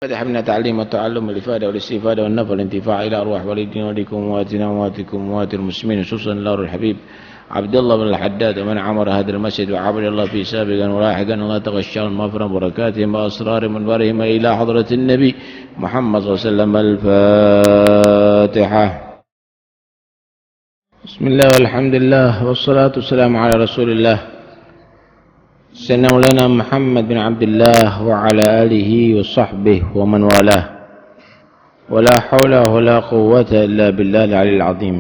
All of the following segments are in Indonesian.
فتحنا تعليم والتعلم والإفادة والاستفادة والنفع والانتفاع إلى أرواح والدين ولكم وواتنا وواتكم ووات المسلمين خصوصا الله الحبيب عبد الله بن الحداد ومن عمر هذا المسجد وعبد الله في سابقا ولاحقا الله تغشى المغفرة وبركاتهم وأسرار منبرهم إلى حضرة النبي محمد صلى الله عليه وسلم. الفاتحة. بسم الله والحمد لله والصلاة والسلام على رسول الله سيدنا مولانا محمد بن عبد الله وعلى آله وصحبه ومن والاه ولا حول ولا قوة إلا بالله العلي العظيم.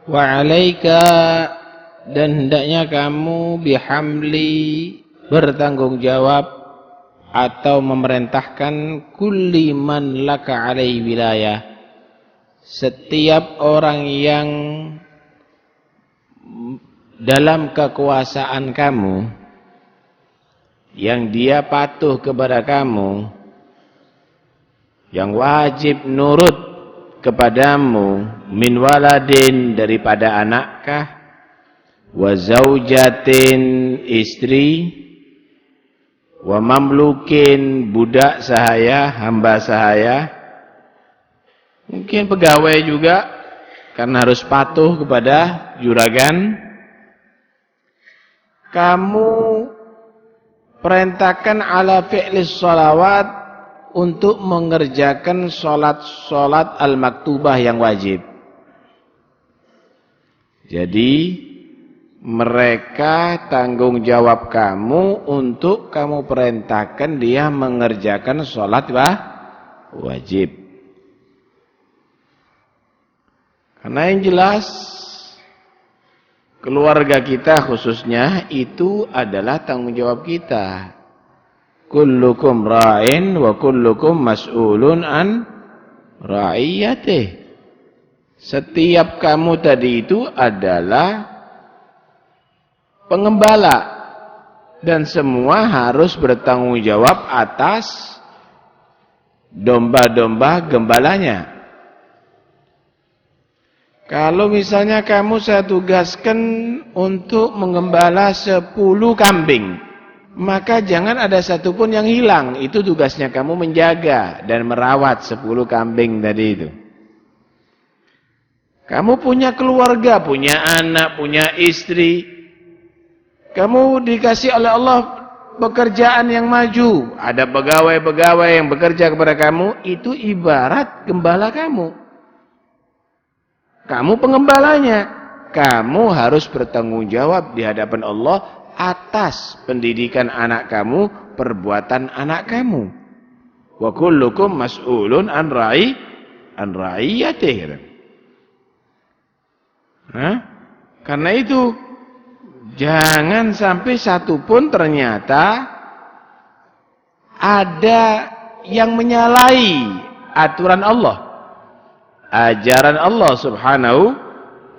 Wa'alaika, dan hendaknya kamu bihamli, bertanggung jawab atau memerintahkan kulli man laka alai wilayah, setiap orang yang dalam kekuasaan kamu, yang dia patuh kepada kamu, yang wajib nurut kepadamu, min waladin, daripada anakkah, wa zaujatin, istri, wa mamlukin, budak sahaya, hamba sahaya, mungkin pegawai juga karena harus patuh kepada juragan. Kamu perintahkan ala fi'lis sholawat, untuk mengerjakan sholat al-maktubah yang wajib. Jadi mereka tanggung jawab kamu untuk kamu perintahkan dia mengerjakan sholat wajib. Karena yang jelas keluarga kita khususnya itu adalah tanggung jawab kita. Kullukum ra'in wa kullukum mas'ulun an ra'iyatih. Setiap kamu tadi itu adalah pengembala dan semua harus bertanggung jawab atas domba-domba gembalanya. Kalau misalnya kamu saya tugaskan untuk menggembala 10 kambing, maka jangan ada satupun yang hilang. Itu tugasnya kamu menjaga dan merawat 10 kambing tadi itu. Kamu punya keluarga, punya anak, punya istri. Kamu dikasih oleh Allah pekerjaan yang maju. Ada pegawai-pegawai yang bekerja kepada kamu. Itu ibarat gembala kamu. Kamu pengembalanya. Kamu harus bertanggung jawab di hadapan Allah atas pendidikan anak kamu, perbuatan anak kamu. Wa kullukum mas'ulun an ra'iyatih. Karena itu jangan sampai satu pun ternyata ada yang menyalahi aturan Allah, ajaran Allah subhanahu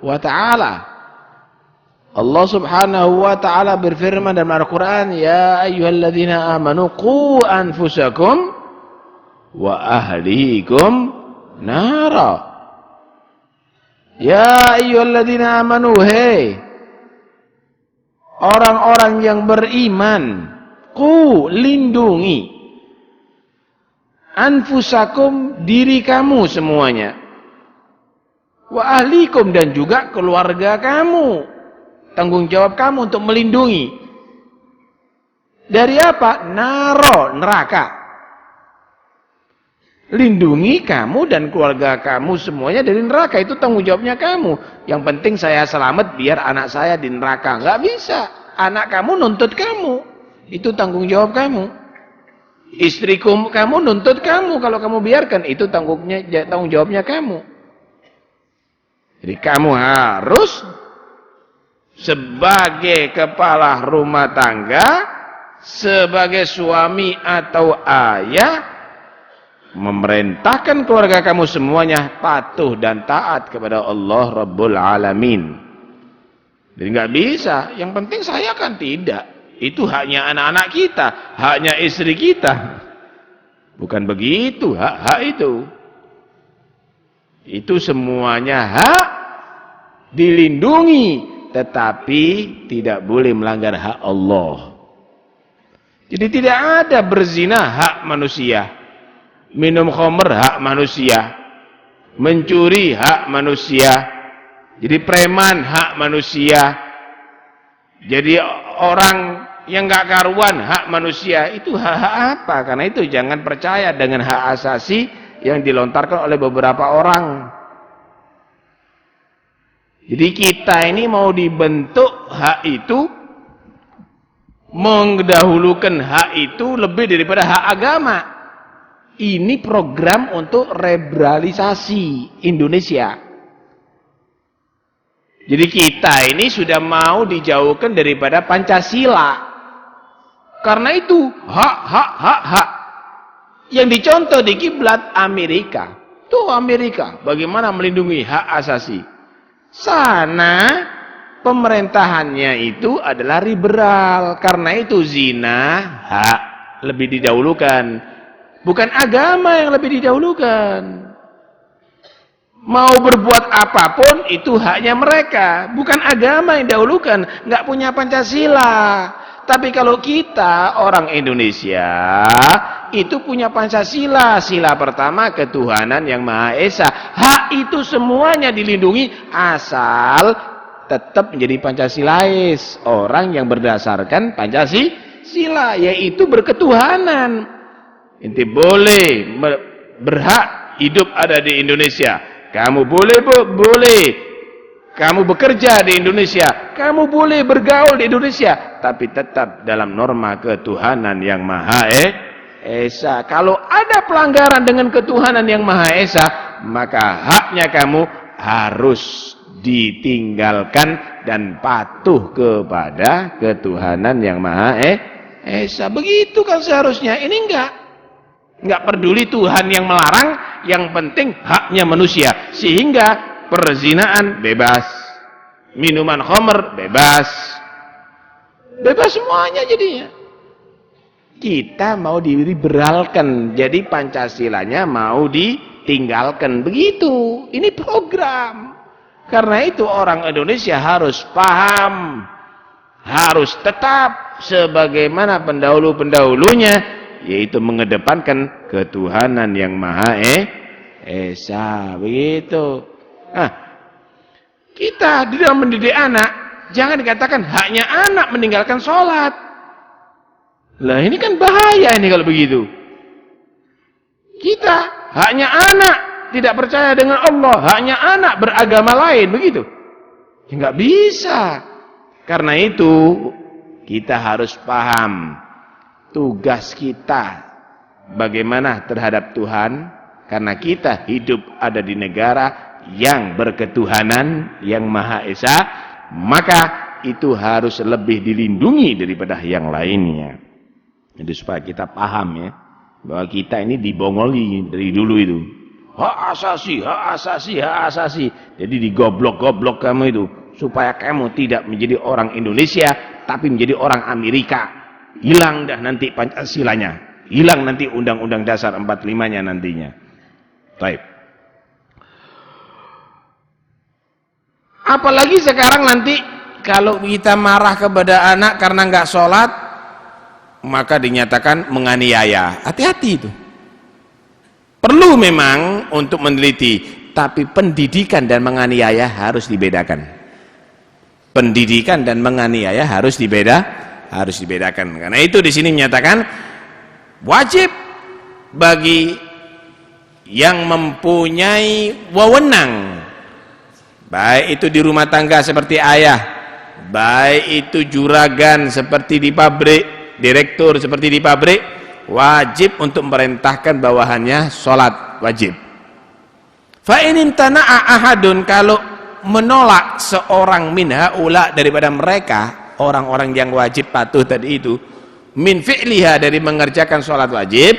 wa ta'ala. Allah subhanahu wa ta'ala berfirman dalam Al-Quran, ya ayyuhalladzina amanu qu anfusakum wa ahlikum nara. Ya ayyuhalladzina amanu, hei orang-orang yang beriman, qu, lindungi, anfusakum, diri kamu semuanya, wa ahlikum, dan juga keluarga kamu. Tanggung jawab kamu untuk melindungi. Dari apa? Naro, neraka. Lindungi kamu dan keluarga kamu semuanya dari neraka. Itu tanggung jawabnya kamu. Yang penting saya selamat biar anak saya di neraka. Nggak bisa. Anak kamu nuntut kamu. Itu tanggung jawab kamu. Istriku kamu nuntut kamu. Kalau kamu biarkan, itu tanggung jawabnya kamu. Jadi kamu harus sebagai kepala rumah tangga, sebagai suami atau ayah, memerintahkan keluarga kamu semuanya patuh dan taat kepada Allah Rabbul Alamin. Jadi nggak bisa, yang penting saya kan tidak. Itu haknya anak-anak kita, haknya istri kita. Bukan begitu, hak-hak itu. Itu semuanya hak dilindungi, tetapi tidak boleh melanggar hak Allah. Jadi tidak ada berzina hak manusia, minum khamr hak manusia, mencuri hak manusia, jadi preman hak manusia, jadi orang yang gak karuan hak manusia. Itu hak apa? Karena itu jangan percaya dengan hak asasi yang dilontarkan oleh beberapa orang. Jadi kita ini mau dibentuk hak itu, mendahulukan hak itu lebih daripada hak agama. Ini program untuk liberalisasi Indonesia. Jadi kita ini sudah mau dijauhkan daripada Pancasila. Karena itu hak. Yang dicontoh di kiblat Amerika. Tuh Amerika, bagaimana melindungi hak asasi. Sana pemerintahannya itu adalah liberal. Karena itu zina hak lebih didahulukan. Bukan agama yang lebih didahulukan. Mau berbuat apapun itu haknya mereka. Bukan agama yang didahulukan. Nggak punya Pancasila. Tapi kalau kita orang Indonesia itu punya Pancasila. Sila pertama ketuhanan yang Maha Esa. Hak itu semuanya dilindungi asal tetap menjadi Pancasilais. Orang yang berdasarkan Pancasila, yaitu berketuhanan. Inti boleh berhak hidup ada di Indonesia. Kamu boleh kamu bekerja di Indonesia, kamu boleh bergaul di Indonesia, tapi tetap dalam norma ketuhanan yang Maha Esa. Kalau ada pelanggaran dengan ketuhanan yang Maha Esa, maka haknya kamu harus ditinggalkan dan patuh kepada ketuhanan yang Maha Esa. Begitu kan seharusnya. Ini enggak peduli Tuhan yang melarang, yang penting haknya manusia. Sehingga perzinaan bebas, minuman khamr bebas semuanya jadinya. Kita mau diliberalkan, jadi Pancasilanya mau ditinggalkan. Begitu, ini program. Karena itu orang Indonesia harus paham, harus tetap sebagaimana pendahulu-pendahulunya, yaitu mengedepankan ketuhanan yang Maha Esa. Begitu. Nah, kita di dalam mendidik anak, jangan dikatakan haknya anak meninggalkan sholat. Lah ini kan bahaya ini kalau begitu. Kita haknya anak tidak percaya dengan Allah, haknya anak beragama lain, begitu. Ya nggak bisa. Karena itu kita harus paham tugas kita bagaimana terhadap Tuhan, karena kita hidup ada di negara yang berketuhanan yang Maha Esa, maka itu harus lebih dilindungi daripada yang lainnya. Jadi supaya kita paham ya, bahwa kita ini dibongoli dari dulu itu. Hak asasi. Jadi digoblok-goblok kamu itu, supaya kamu tidak menjadi orang Indonesia, tapi menjadi orang Amerika. Hilang dah nanti Pancasilanya, hilang nanti Undang-Undang Dasar 45-nya nantinya. Baik. Apalagi sekarang nanti kalau kita marah kepada anak karena nggak sholat, maka dinyatakan menganiaya. Hati-hati itu. Perlu memang untuk meneliti, tapi pendidikan dan menganiaya harus dibedakan. Pendidikan dan menganiaya harus dibedakan. Karena itu di sini menyatakan wajib bagi yang mempunyai wewenang, baik itu di rumah tangga seperti ayah, baik itu juragan seperti di pabrik, direktur seperti di pabrik, wajib untuk memerintahkan bawahannya sholat wajib. Fa in imtana'a ahadun, kalau menolak seorang min haula daripada mereka orang-orang yang wajib patuh tadi itu, min fi'liha dari mengerjakan sholat wajib,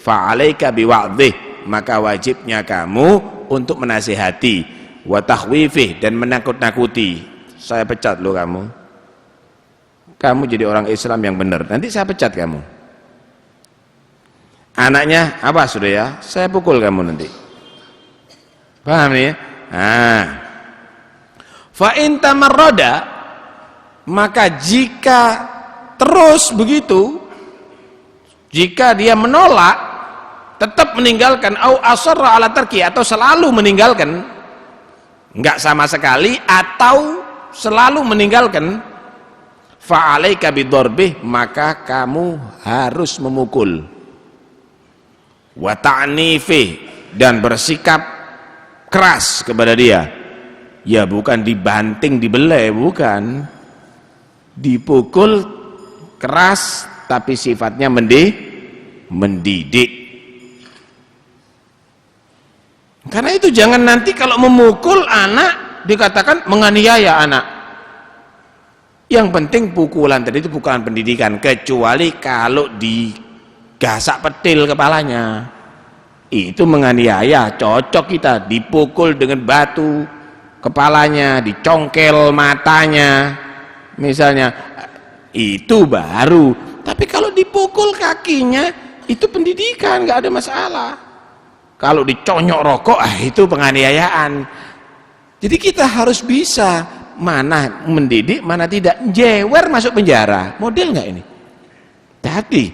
fa 'alaika biwa'dhih, maka wajibnya kamu untuk menasihati, wa takhwifih, dan menakut-nakuti. Saya pecat lo kamu jadi orang Islam yang benar, nanti saya pecat kamu. Anaknya apa sudah ya, saya pukul kamu nanti. Paham ya? Nah, fa in tamarrada, maka jika terus begitu Jika dia menolak, tetap meninggalkan, au asarra ala tarki, atau selalu meninggalkan, enggak sama sekali atau selalu meninggalkan, fa'alaika bidharbih, maka kamu harus memukul, wa ta'nifih, dan bersikap keras kepada dia. Ya bukan dibanting, dibelai, bukan, dipukul keras, tapi sifatnya mendidik. Karena itu jangan nanti kalau memukul anak dikatakan menganiaya anak. Yang penting pukulan tadi itu pukulan pendidikan, kecuali kalau digasak petil kepalanya, itu menganiaya. Cocok kita dipukul dengan batu kepalanya, dicongkel matanya misalnya, itu baru. Tapi kalau dipukul kakinya, itu pendidikan, nggak ada masalah. Kalau diconyok rokok, itu penganiayaan. Jadi kita harus bisa mana mendidik, mana tidak. Jewer masuk penjara, model nggak ini? Hati.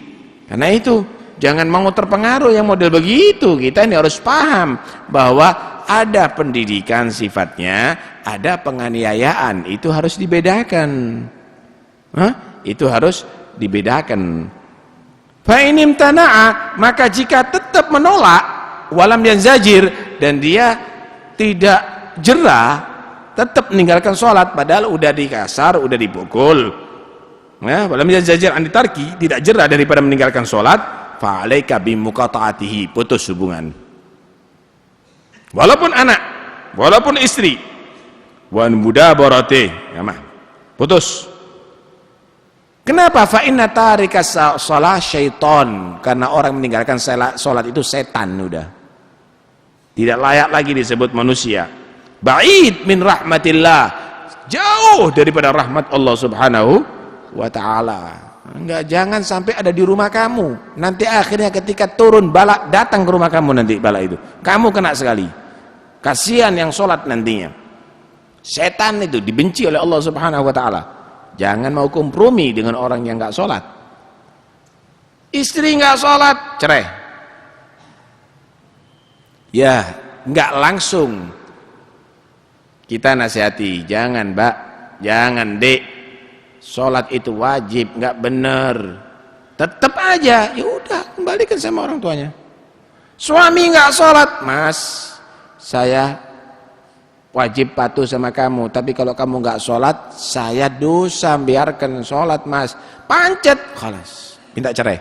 Karena itu jangan mau terpengaruh yang model begitu. Kita ini harus paham bahwa ada pendidikan sifatnya, ada penganiayaan. Itu harus dibedakan. Itu harus dibedakan. Fa in imtana'a, maka jika tetap menolak, walam yanzajir, dan dia tidak jerah, tetap meninggalkan sholat, padahal udah dikasar, udah dipukul, walam yanzajir an tarki, tidak jerah daripada meninggalkan sholat, fa alaika bimuqata'atihi, putus hubungan. Walaupun anak, walaupun istri, wan mudabarati, putus. Kenapa? Fa inna tarika shalah syaiton, karena orang meninggalkan salat itu setan, udah tidak layak lagi disebut manusia. Ba'id min rahmatillah, jauh daripada rahmat Allah Subhanahu wa taala. Enggak, jangan sampai ada di rumah kamu. Nanti akhirnya ketika turun bala datang ke rumah kamu, nanti bala itu kamu kena sekali. Kasihan yang sholat nantinya. Setan itu dibenci oleh Allah Subhanahu wa taala. Jangan mau kompromi dengan orang yang enggak sholat. Istri enggak sholat, cerai. Ya, enggak langsung kita nasihati, jangan Mbak, jangan Dek, sholat itu wajib, enggak benar. Tetap aja, ya udah kembalikan sama orang tuanya. Suami enggak sholat, Mas, saya wajib patuh sama kamu, tapi kalau kamu enggak sholat, saya dosa, biarkan sholat Mas. Pancet, khalas, minta cerai.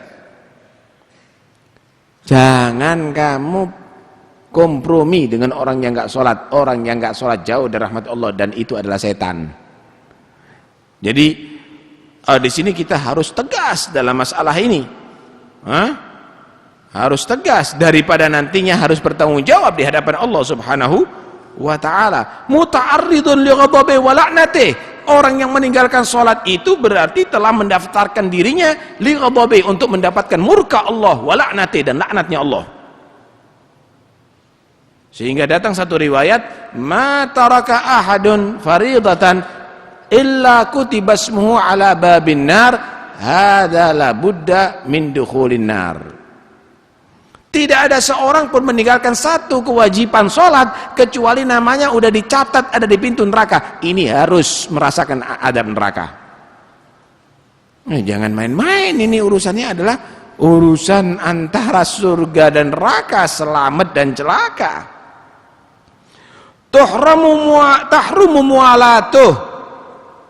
Jangan kamu kompromi dengan orang yang enggak sholat. Orang yang enggak sholat jauh dari rahmat Allah, dan itu adalah setan. Jadi di sini kita harus tegas dalam masalah ini. Harus tegas, daripada nantinya harus bertanggung jawab di hadapan Allah Subhanahu wa ta'ala. Muta'arridun li ghadabi wa la'natih. Orang yang meninggalkan sholat itu berarti telah mendaftarkan dirinya li ghadabi, untuk mendapatkan murka Allah, wa la'natih, dan laknatnya Allah. Sehingga datang satu riwayat, ma taraka ahadun faridatan illa kutiba ismuhu ala babin nar, hadza la budda min dukhulin nar. Tidak ada seorang pun meninggalkan satu kewajiban sholat kecuali namanya udah dicatat ada di pintu neraka. Ini harus merasakan adab neraka. Jangan main-main, ini urusannya adalah urusan antara surga dan neraka, selamat dan celaka. Tahrumu mu'alatuh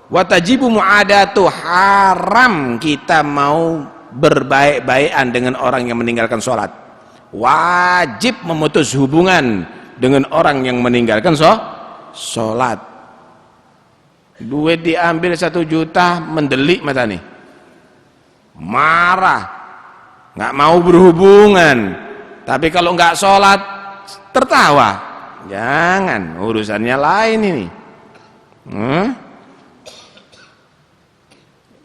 wa tajibu mu'adatuh, haram kita mau berbaik-baikan dengan orang yang meninggalkan sholat. Wajib memutus hubungan dengan orang yang meninggalkan sholat. Duit diambil 1 juta, mendelik mata nih, marah, nggak mau berhubungan. Tapi kalau nggak sholat tertawa. Jangan, urusannya lain ini.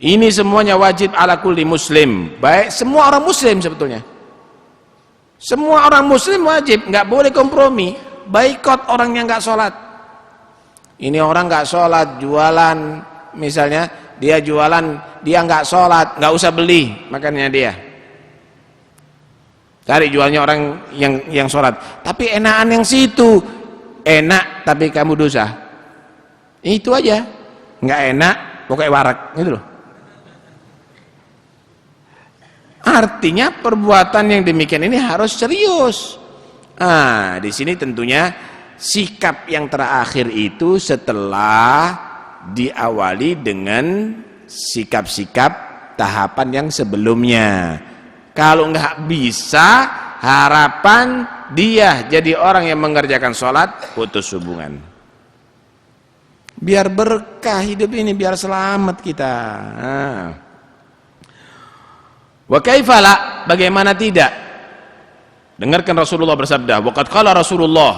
Ini semuanya wajib ala kulli muslim, baik semua orang muslim sebetulnya. Semua orang muslim wajib, nggak boleh kompromi. Baikot orang yang nggak sholat. Ini orang nggak sholat, jualan, misalnya dia jualan, dia nggak sholat, nggak usah beli makannya dia. Cari jualnya orang yang sholat, tapi enakan yang situ. Enak tapi kamu dosa. Itu aja. Nggak enak, pokoknya warak, gitu loh. Artinya perbuatan yang demikian ini harus serius. Di sini tentunya sikap yang terakhir itu setelah diawali dengan sikap-sikap tahapan yang sebelumnya. Kalau nggak bisa, harapan dia jadi orang yang mengerjakan sholat, putus hubungan. Biar berkah hidup ini, biar selamat kita. Wa kaifala, bagaimana tidak? Dengarkan Rasulullah bersabda, waqad qala Rasulullah,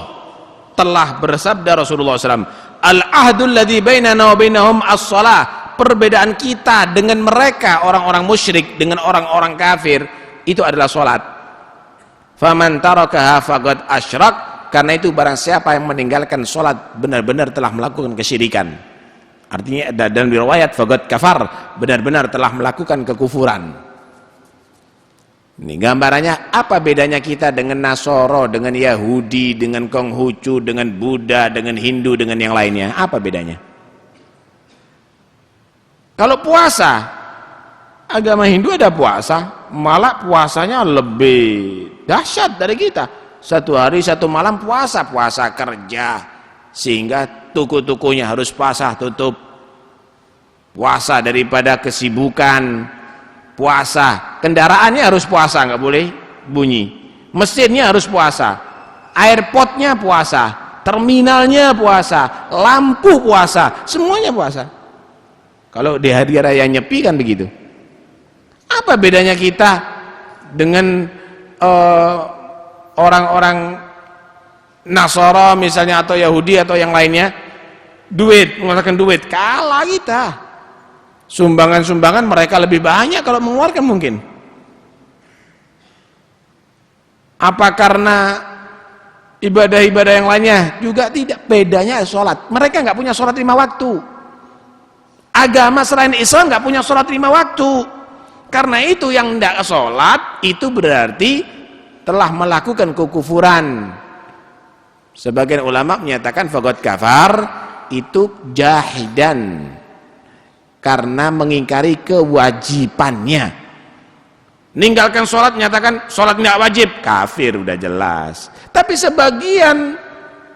telah bersabda Rasulullah SAW, al-ahdul ladzi bainana wa bainahum as-shalah. Perbedaan kita dengan mereka orang-orang musyrik, dengan orang-orang kafir, itu adalah sholat. Faman tarakaha faqad asyrak. Karena itu barang siapa yang meninggalkan sholat benar-benar telah melakukan kesyirikan. Artinya dalam riwayat faqad kafar, benar-benar telah melakukan kekufuran. Ini gambarannya, apa bedanya kita dengan Nasoro, dengan Yahudi, dengan Konghucu, dengan Buddha, dengan Hindu, dengan yang lainnya? Apa bedanya? Kalau puasa, agama Hindu ada puasa, malah puasanya lebih dahsyat dari kita. Satu hari satu malam puasa kerja, sehingga toko-tokonya harus puasa tutup. Puasa daripada kesibukan, puasa kendaraannya harus puasa, nggak boleh bunyi. Mesinnya harus puasa, airportnya puasa, terminalnya puasa, lampu puasa, semuanya puasa. Kalau di hari raya Nyepi kan begitu. Apa bedanya kita dengan orang-orang Nasara misalnya, atau Yahudi atau yang lainnya? Duit, mengeluarkan duit, kalah kita. Sumbangan-sumbangan mereka lebih banyak kalau mengeluarkan mungkin. Apa karena ibadah-ibadah yang lainnya? Juga tidak. Bedanya sholat, mereka nggak punya sholat 5 waktu. Agama selain Islam nggak punya sholat 5 waktu. Karena itu yang tidak sholat itu berarti telah melakukan kekufuran. Sebagian ulama menyatakan faqad kafar itu jahidan, karena mengingkari kewajibannya. Ninggalkan sholat, menyatakan sholat nggak wajib, kafir, udah jelas. Tapi sebagian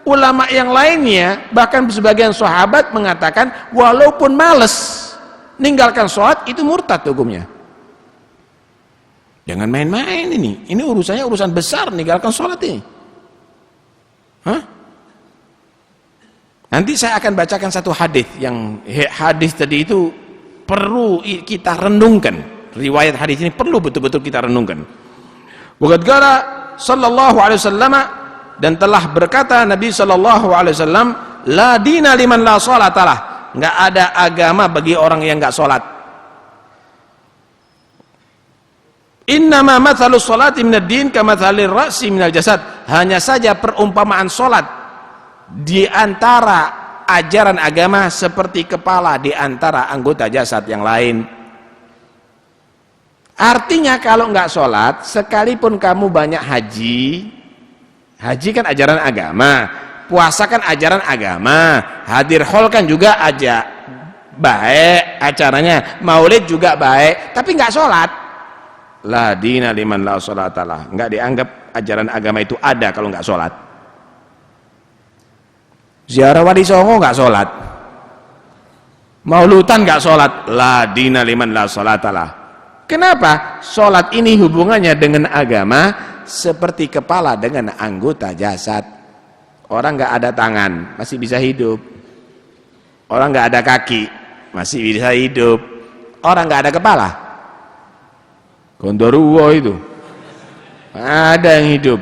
ulama yang lainnya, bahkan sebagian sahabat mengatakan walaupun males ninggalkan sholat itu murtad hukumnya. Jangan main-main ini urusannya urusan besar, ninggalkan sholat ini. Nanti saya akan bacakan satu hadis, yang hadis tadi itu perlu kita renungkan. Riwayat hadis ini perlu betul-betul kita renungkan. Waqad qala sallallahu alaihi wasallam, dan telah berkata Nabi sallallahu alaihi wasallam, la dina liman la sholatalah. Enggak ada agama bagi orang yang enggak salat. Innama mathalus sholati minad din kamathalir ra'si minal jasad. Hanya saja perumpamaan salat di antara ajaran agama seperti kepala di antara anggota jasad yang lain. Artinya kalau enggak sholat, sekalipun kamu banyak haji kan ajaran agama, puasa kan ajaran agama, hadir hol kan juga aja baik acaranya, maulid juga baik, tapi enggak sholat, la dina liman la sholatalah. Enggak dianggap ajaran agama itu ada kalau enggak sholat. Ziarah Wali Songo enggak sholat, maulutan enggak sholat, la dina liman la sholatalah. Kenapa? Sholat ini hubungannya dengan agama seperti kepala dengan anggota jasad. Orang nggak ada tangan masih bisa hidup, orang nggak ada kaki masih bisa hidup, orang nggak ada kepala, Gondoruo itu ada yang hidup.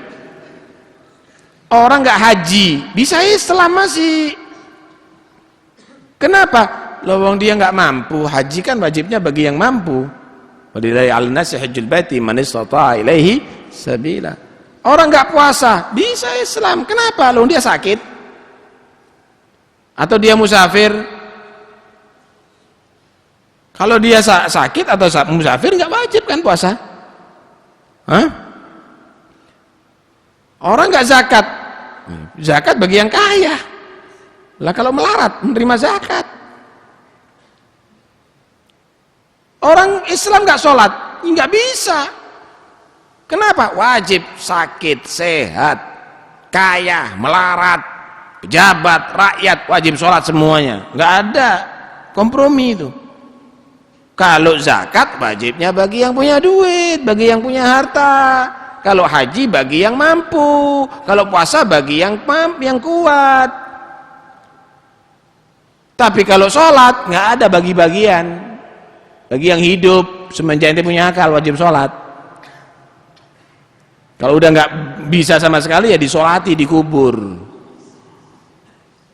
Orang nggak haji bisa Islam masih. Kenapa? Lawang dia nggak mampu, haji kan wajibnya bagi yang mampu. Walillahi 'alan nasi hajjul baiti man istata'a ilaihi sabila. Orang enggak puasa bisa Islam. Kenapa? Loh dia sakit atau dia musafir. Kalau dia sakit atau musafir enggak wajib kan puasa. Orang nggak zakat, zakat bagi yang kaya. Lah kalau melarat menerima zakat. Orang Islam nggak sholat, nggak bisa. Kenapa? Wajib sakit, sehat, kaya, melarat, pejabat, rakyat wajib sholat semuanya. Nggak ada kompromi itu. Kalau zakat wajibnya bagi yang punya duit, bagi yang punya harta. Kalau haji bagi yang mampu. Kalau puasa bagi yang kuat. Tapi kalau sholat nggak ada bagi-bagian. Bagi yang hidup semenjak ente punya akal wajib sholat. Kalau udah nggak bisa sama sekali ya disolati, dikubur.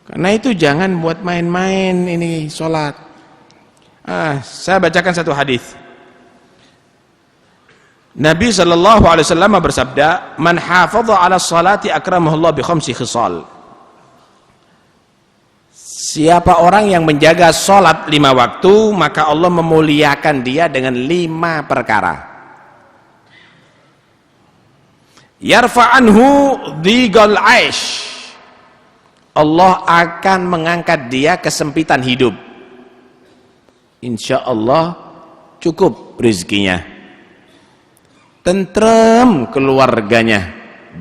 Karena itu jangan buat main-main ini sholat. Saya bacakan satu hadis. Nabi sallallahu alaihi wasallam bersabda, "Man hafadha 'ala sholati akramahullah bi khamsi khisal." Siapa orang yang menjaga sholat 5 waktu, maka Allah memuliakan dia dengan 5 perkara. Yarfa'anhu dhigal 'aish. Allah akan mengangkat dia kesempitan hidup. Insya Allah cukup rezekinya, tentrem keluarganya,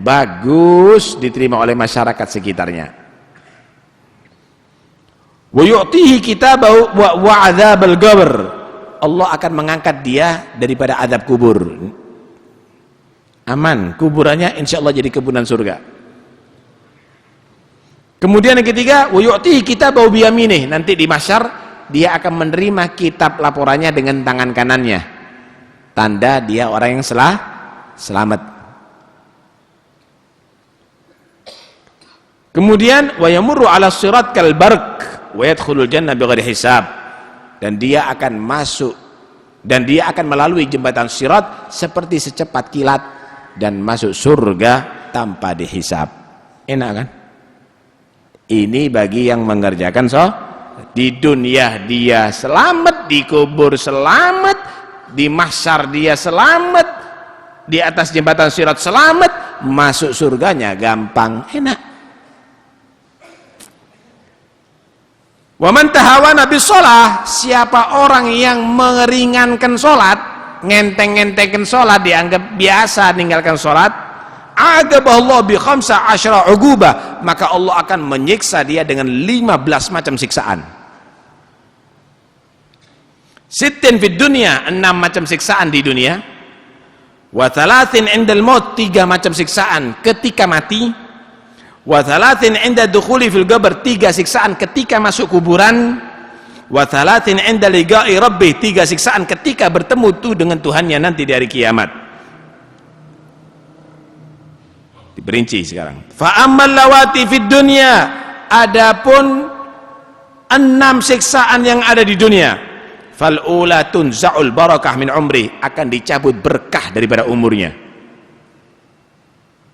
bagus diterima oleh masyarakat sekitarnya. Wa yu'tihi kitabahu wa 'adzabal qabr. Allah akan mengangkat dia daripada azab kubur. Aman, kuburannya insya Allah jadi kebunan surga. Kemudian yang ketiga, wa yu'tihi kitabahu bi yaminih. Nanti di mahsyar dia akan menerima kitab laporannya dengan tangan kanannya, tanda dia orang yang selamat. Kemudian wa yamurru 'ala sirat kal barq wa yadkhulul jannah bighairi hisab. Dan dia akan masuk, dan dia akan melalui jembatan sirat seperti secepat kilat dan masuk surga tanpa dihisab. Enak kan? Ini bagi yang mengerjakan di dunia dia selamat, di kubur selamat, di mahsyar dia selamat, di atas jembatan sirat selamat, masuk surganya gampang, enak. Wa man tahawana bis shalah, siapa orang yang meringankan salat, ngenteng-ngentengkan salat, dianggap biasa ninggalkan salat, adaballahu bi 15 ugubah, maka Allah akan menyiksa dia dengan 15 macam siksaan. Sittin fid dunya, 6 macam siksaan di dunia. Wa thalathin 'indal maut, 3 macam siksaan ketika mati. Wa thalathin 'inda dukhuli fil qabr, 3 siksaan ketika masuk kuburan. Wa thalathin 'inda liqa'i rabbih, 3 siksaan ketika bertemu tuh dengan Tuhannya nanti di hari kiamat. Diperinci sekarang. Fa ammal lawati fid dunya, adapun 6 siksaan yang ada di dunia. Fal ula tunza'ul barakah min umri, akan dicabut berkah daripada umurnya.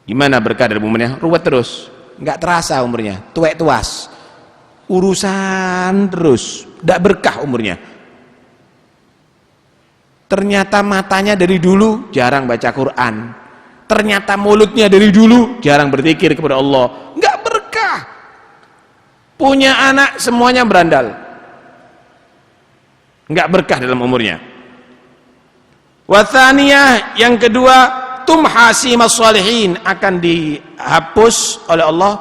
Gimana berkah dari umurnya? Ruwet terus, nggak terasa umurnya, tuwek tuas, urusan terus, nggak berkah umurnya. Ternyata matanya dari dulu jarang baca Quran, ternyata mulutnya dari dulu jarang berzikir kepada Allah, nggak berkah. Punya anak semuanya berandal, nggak berkah dalam umurnya. Wa tsaniyah, yang kedua, tumha simas shalihin, akan dihapus oleh Allah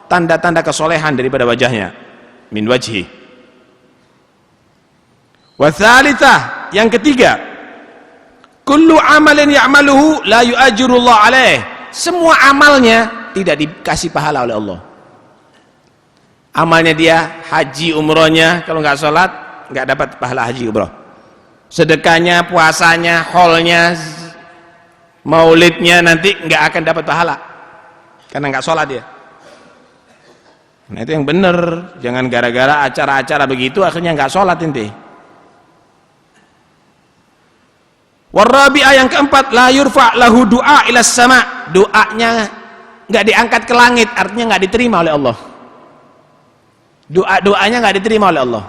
tanda-tanda kesolehan daripada wajahnya, min wajhi. Wa tsalitsah, yang ketiga, kullu amalin ya'maluhu la yu'ajirullah alaih, semua amalnya tidak dikasih pahala oleh Allah. Amalnya dia haji umrohnya, kalau nggak sholat nggak dapat pahala haji umroh. Sedekahnya, puasanya, haulnya, maulidnya nanti nggak akan dapat pahala karena nggak sholat dia. Nah itu yang benar, jangan gara-gara acara-acara begitu akhirnya nggak sholat inti. Warabi'ah, yang keempat, la yurfa' lahu du'a ila sama, doanya nggak diangkat ke langit, artinya nggak diterima oleh Allah. Doanya nggak diterima oleh Allah.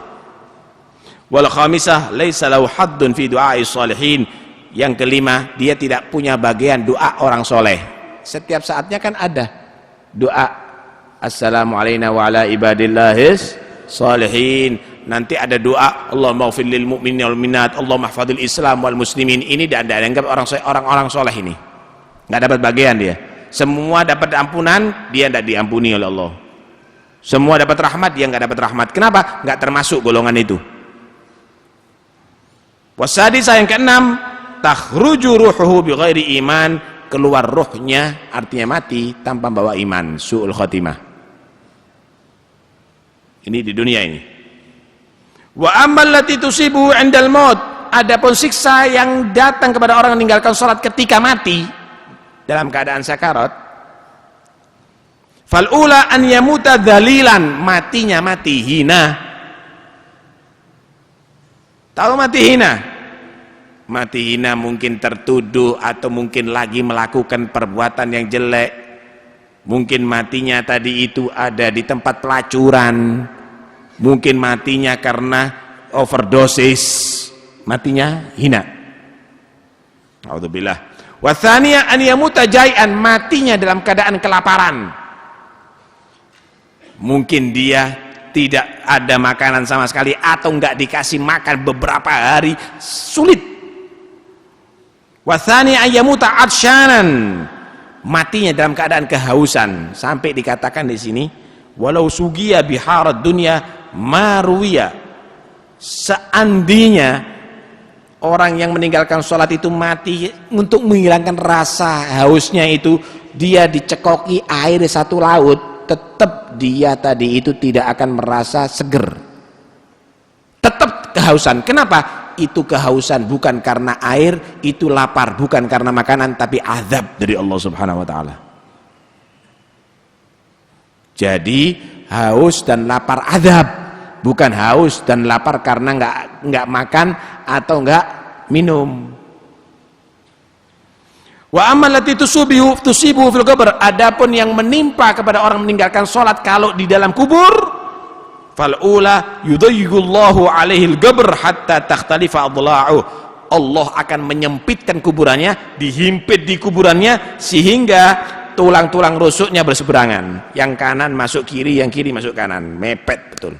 Wal khamisah, laisa lahu haddun fi du'a'i shalihin, yang kelima, dia tidak punya bagian doa orang soleh. setiap saatnya kan ada doa assalamualaikum wa ala ibadillahis sholihin. Nanti ada doa Allahumma ighfir lil mu'minin wal mu'minat, Allahumma ihfadzil Islam wal muslimin. Ini tidak dianggap orang-orang soleh ini. Nggak dapat bagian dia. Semua dapat ampunan, dia tidak diampuni oleh Allah. Semua dapat rahmat, dia nggak dapat rahmat. Kenapa? Nggak termasuk golongan itu. Wasadisa yang keenam, takhruju ruhuhu bi ghairi iman, keluar ruhnya artinya mati tanpa bawa iman, su'ul khotimah. Ini di dunia ini. Wa ammal lati tusibu 'indal maut, adapun siksa yang datang kepada orang yang meninggalkan salat ketika mati dalam keadaan sakarat, fal ula an yamuta dzalilan, matinya mati hina. Tahu mati hina? Mati hina mungkin tertuduh atau mungkin lagi melakukan perbuatan yang jelek. Mungkin matinya tadi itu ada di tempat pelacuran. Mungkin matinya karena overdosis. Matinya hina. A'udzubillah. Wa tsaniya an yamuta jai'an, matinya dalam keadaan kelaparan. Mungkin dia tidak ada makanan sama sekali atau enggak dikasih makan beberapa hari, sulit. Wa tsaniya an yamuta atshanan, matinya dalam keadaan kehausan. Sampai dikatakan di sini, walau sugiya biharad dunya maruya, seandainya orang yang meninggalkan sholat itu mati untuk menghilangkan rasa hausnya itu, dia dicekoki air satu laut, tetap dia tadi itu tidak akan merasa seger, tetap kehausan. Kenapa? Itu kehausan bukan karena air, itu lapar bukan karena makanan, tapi azab dari Allah Subhanahu wa ta'ala. Jadi haus dan lapar azab, bukan haus dan lapar karena nggak makan atau nggak minum. Wa ammal lati tusibu fil qabr, adapun yang menimpa kepada orang meninggalkan salat kalau di dalam kubur, fal ula yudayyigullahu alaihi al-qabr hatta takhtalifa adla'uh, Allah akan menyempitkan kuburannya, dihimpit di kuburannya sehingga tulang-tulang rusuknya berseberangan, yang kanan masuk kiri, yang kiri masuk kanan, mepet betul.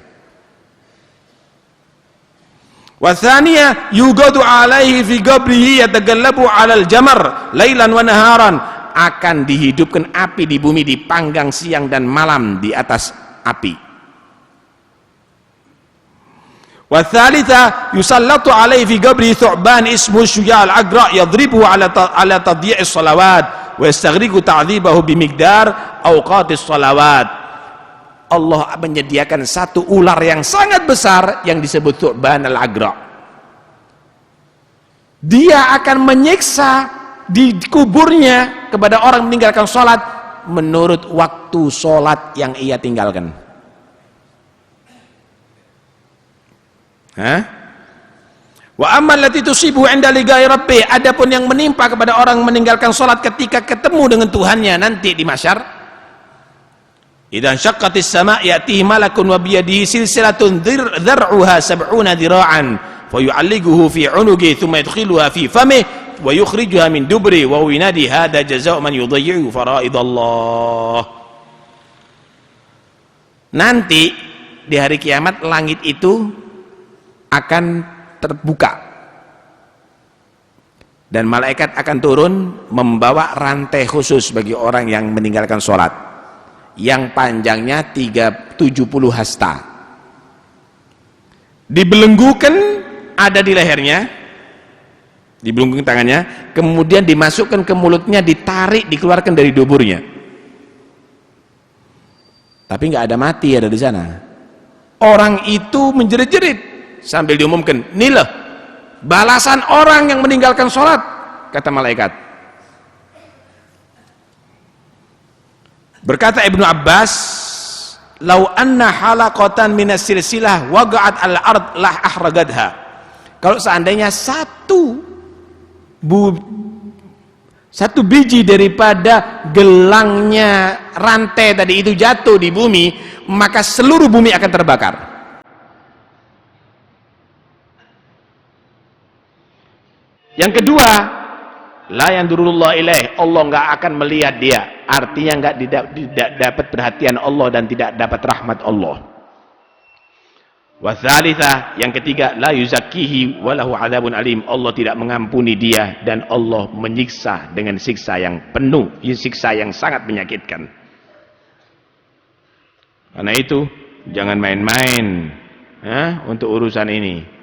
Wa tsaniya yugadu alaihi fi qabrihi yatagallabu 'alal jamar lailan wa naharan, akan dihidupkan api di bumi, dipanggang siang dan malam di atas api. Wa tsalitsa yusallatu alaihi fi qabrihi thu'ban ismu syuja' al-agra yadribuhu ala tadyi'is salawat wa yastaghriqu ta'dhibahu bimigdar awqatis salawat. Allah menyediakan satu ular yang sangat besar yang disebut Thu'ban al-Agra. Dia akan menyiksa di kuburnya kepada orang meninggalkan sholat menurut waktu sholat yang ia tinggalkan. Wa ammal lati tusibu 'inda liqa'i rabbih, adapun yang menimpa kepada orang meninggalkan sholat ketika ketemu dengan Tuhannya nanti di mahsyar, idan syaqqatis sama' ya'tihi malakun wa biyadihi silsilatun dhar'uha sab'una dira'an fayu'alliquhu fi 'unuqi thumma yadkhiluha fi famihi wa yukhrijuha min dubri wa yunadi hadha jazaa'u man yudayyi'u fara'idallah. Nanti di hari kiamat langit itu akan terbuka dan malaikat akan turun membawa rantai khusus bagi orang yang meninggalkan sholat yang panjangnya 70 hasta, dibelenggukan ada di lehernya, dibelenggukan tangannya, kemudian dimasukkan ke mulutnya, ditarik, dikeluarkan dari duburnya. Tapi nggak ada mati ada di sana. Orang itu menjerit-jerit sambil diumumkan, inilah balasan orang yang meninggalkan sholat, kata malaikat. Berkata Ibnu Abbas, "Lau anna halaqatan minas silsilah waqa'at al-ard lah ahragadha." Kalau seandainya satu biji daripada gelangnya rantai tadi itu jatuh di bumi, maka seluruh bumi akan terbakar. Yang kedua, La yandurullah ilaih, Allah enggak akan melihat dia. Artinya enggak tidak dapat perhatian Allah dan tidak dapat rahmat Allah. Wa tsalitsah, yang ketiga, la yuzakkihi wa lahu adzabun alim. Allah tidak mengampuni dia dan Allah menyiksa dengan siksa yang penuh, siksa yang sangat menyakitkan. Karena itu jangan main-main untuk urusan ini.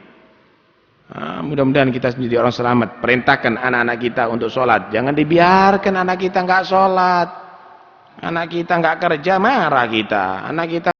Mudah-mudahan kita menjadi orang selamat. Perintahkan anak-anak kita untuk sholat. Jangan dibiarkan anak kita enggak sholat. Anak kita enggak kerja, marah kita. Anak kita